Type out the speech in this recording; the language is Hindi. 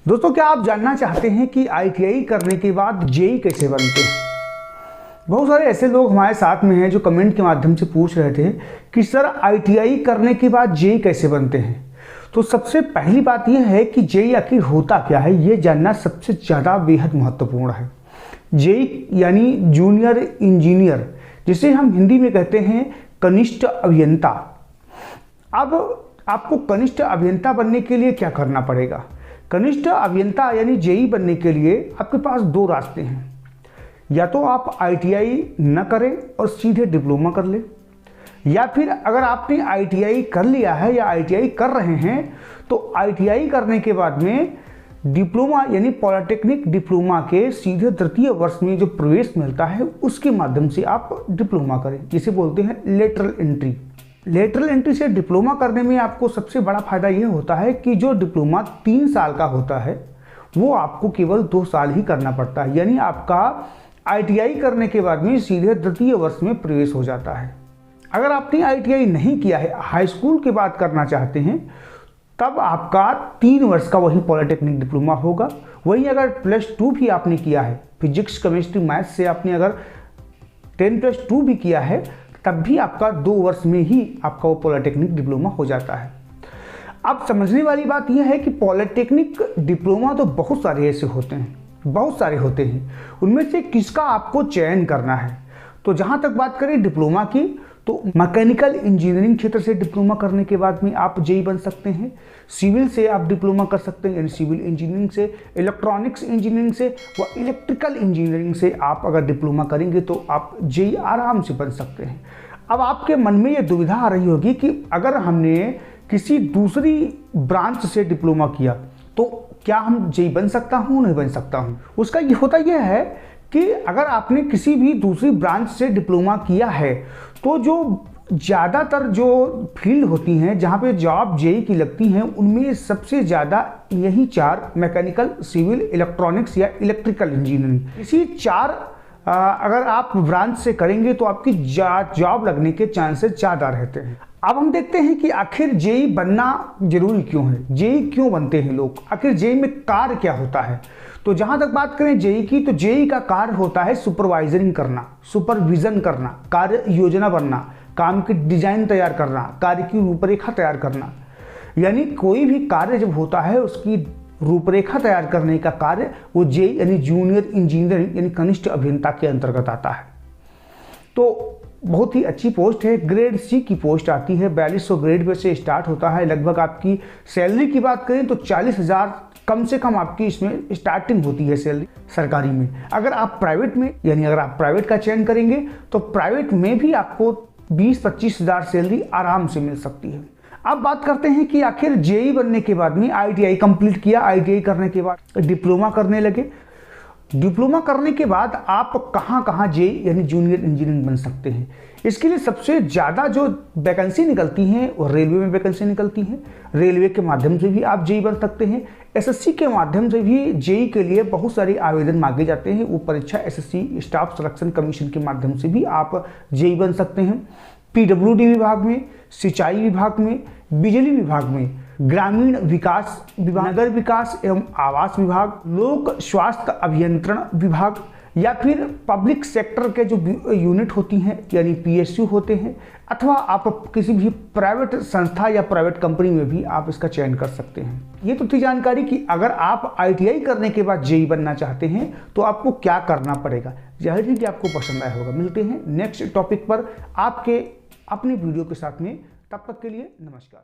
दोस्तों, क्या आप जानना चाहते हैं कि आईटीआई करने के बाद जेईई कैसे बनते हैं? बहुत सारे ऐसे लोग हमारे साथ में हैं जो कमेंट के माध्यम से पूछ रहे थे कि सर आईटीआई करने के बाद जेईई कैसे बनते हैं। तो सबसे पहली बात यह है कि जेईई आखिर होता क्या है, ये जानना सबसे ज़्यादा बेहद महत्वपूर्ण है। जेईई यानी जूनियर इंजीनियर, जिसे हम हिंदी में कहते हैं कनिष्ठ अभियंता। अब आपको कनिष्ठ अभियंता बनने के लिए क्या करना पड़ेगा? कनिष्ठ अभियंता यानी जेईई बनने के लिए आपके पास दो रास्ते हैं। या तो आप आईटीआई न करें और सीधे डिप्लोमा कर लें, या फिर अगर आपने आईटीआई कर लिया है या आईटीआई कर रहे हैं तो आईटीआई करने के बाद में डिप्लोमा यानी पॉलिटेक्निक डिप्लोमा के सीधे तृतीय वर्ष में जो प्रवेश मिलता है उसके माध्यम से आप डिप्लोमा करें, जिसे बोलते हैं लेटरल एंट्री। लेटरल एंट्री से डिप्लोमा करने में आपको सबसे बड़ा फायदा यह होता है कि जो डिप्लोमा 3 साल का होता है वो आपको केवल 2 साल ही करना पड़ता है, यानी आपका आईटीआई करने के बाद में सीधे तृतीय वर्ष में प्रवेश हो जाता है। अगर आपने आईटीआई नहीं किया है, हाई स्कूल के बाद करना चाहते हैं, तब आपका 3 वर्ष का वही पॉलिटेक्निक डिप्लोमा होगा। वहीं अगर +2 भी आपने किया है, फिजिक्स केमिस्ट्री मैथ्स से आपने अगर 10+2 भी किया है, तब भी आपका 2 वर्ष में ही आपका वो पॉलिटेक्निक डिप्लोमा हो जाता है। अब समझने वाली बात यह है कि पॉलिटेक्निक डिप्लोमा तो बहुत सारे ऐसे होते हैं, बहुत सारे होते हैं, उनमें से किसका आपको चयन करना है। तो जहाँ तक बात करें डिप्लोमा की, तो मैकेनिकल इंजीनियरिंग क्षेत्र से डिप्लोमा करने के बाद में आप जेईई बन सकते हैं। सिविल से आप डिप्लोमा कर सकते हैं, यानी सिविल इंजीनियरिंग से, इलेक्ट्रॉनिक्स इंजीनियरिंग से व इलेक्ट्रिकल इंजीनियरिंग से आप अगर डिप्लोमा करेंगे तो आप जेईई आराम से बन सकते हैं। अब आपके मन में ये दुविधा आ रही होगी कि अगर हमने किसी दूसरी ब्रांच से डिप्लोमा किया तो क्या हम जेईई बन सकता हूँ, नहीं बन सकता हूँ? उसका ये होता यह है कि अगर आपने किसी भी दूसरी ब्रांच से डिप्लोमा किया है तो जो ज़्यादातर जो फील्ड होती हैं जहाँ पे जॉब जेईई की लगती हैं, उनमें सबसे ज़्यादा यही 4 मैकेनिकल, सिविल, इलेक्ट्रॉनिक्स या इलेक्ट्रिकल इंजीनियरिंग, इसी 4 अगर आप ब्रांच से करेंगे तो आपकी जॉब लगने के चांसेस ज़्यादा रहते हैं। अब हम देखते हैं कि आखिर जेईई बनना जरूरी क्यों है, जेईई क्यों बनते हैं लोग, आखिर जेईई में कार्य क्या होता है। तो जहां तक बात करें जेईई की, तो जेईई का कार्य होता है सुपरवाइजरिंग करना, सुपरविजन करना, कार्य योजना बनना, काम की डिजाइन तैयार करना, कार्य की रूपरेखा तैयार करना। यानी कोई भी कार्य जब होता है उसकी रूपरेखा तैयार करने का कार्य वो जेईई यानी जूनियर इंजीनियरिंग यानी कनिष्ठ अभियंता के अंतर्गत आता है। तो बहुत ही अच्छी पोस्ट है, ग्रेड सी की पोस्ट आती है, 4200 ग्रेड पे से स्टार्ट होता है। लगभग आपकी सैलरी की बात करें तो 40,000 कम से कम आपकी इसमें स्टार्टिंग होती है सैलरी सरकारी में। अगर आप प्राइवेट में यानी अगर आप प्राइवेट का चयन करेंगे तो प्राइवेट में भी आपको 20-25,000 सैलरी आराम से मिल सकती है। अब बात करते हैं कि आखिर जेईई बनने के बाद में आईटीआई कंप्लीट किया, आईटीआई करने के बाद डिप्लोमा करने लगे। डिप्लोमा करने के बाद आप कहाँ जेईई यानी जूनियर इंजीनियरिंग बन सकते हैं। इसके लिए सबसे ज़्यादा जो वैकेंसी निकलती हैं वो रेलवे में वैकेंसी निकलती हैं। रेलवे के माध्यम से भी आप जेईई बन सकते हैं। एसएससी के माध्यम से भी जेईई के लिए बहुत सारे आवेदन मांगे जाते हैं। वो परीक्षा एसएससी स्टाफ सिलेक्शन कमीशन के माध्यम से भी आप जेईई बन सकते हैं। पीडब्ल्यूडी विभाग में, सिंचाई विभाग में, बिजली विभाग में, ग्रामीण विकास विभाग, नगर विकास एवं आवास विभाग, लोक स्वास्थ्य अभियंत्रण विभाग, या फिर पब्लिक सेक्टर के जो यूनिट होती हैं यानी पीएसयू होते हैं, अथवा आप किसी भी प्राइवेट संस्था या प्राइवेट कंपनी में भी आप इसका चयन कर सकते हैं। ये तो थी जानकारी कि अगर आप आईटीआई करने के बाद जेईई बनना चाहते हैं तो आपको क्या करना पड़ेगा। जाहिर है कि आपको पसंद आया होगा। मिलते हैं नेक्स्ट टॉपिक पर आपके अपनी वीडियो के साथ में, तब तक के लिए नमस्कार।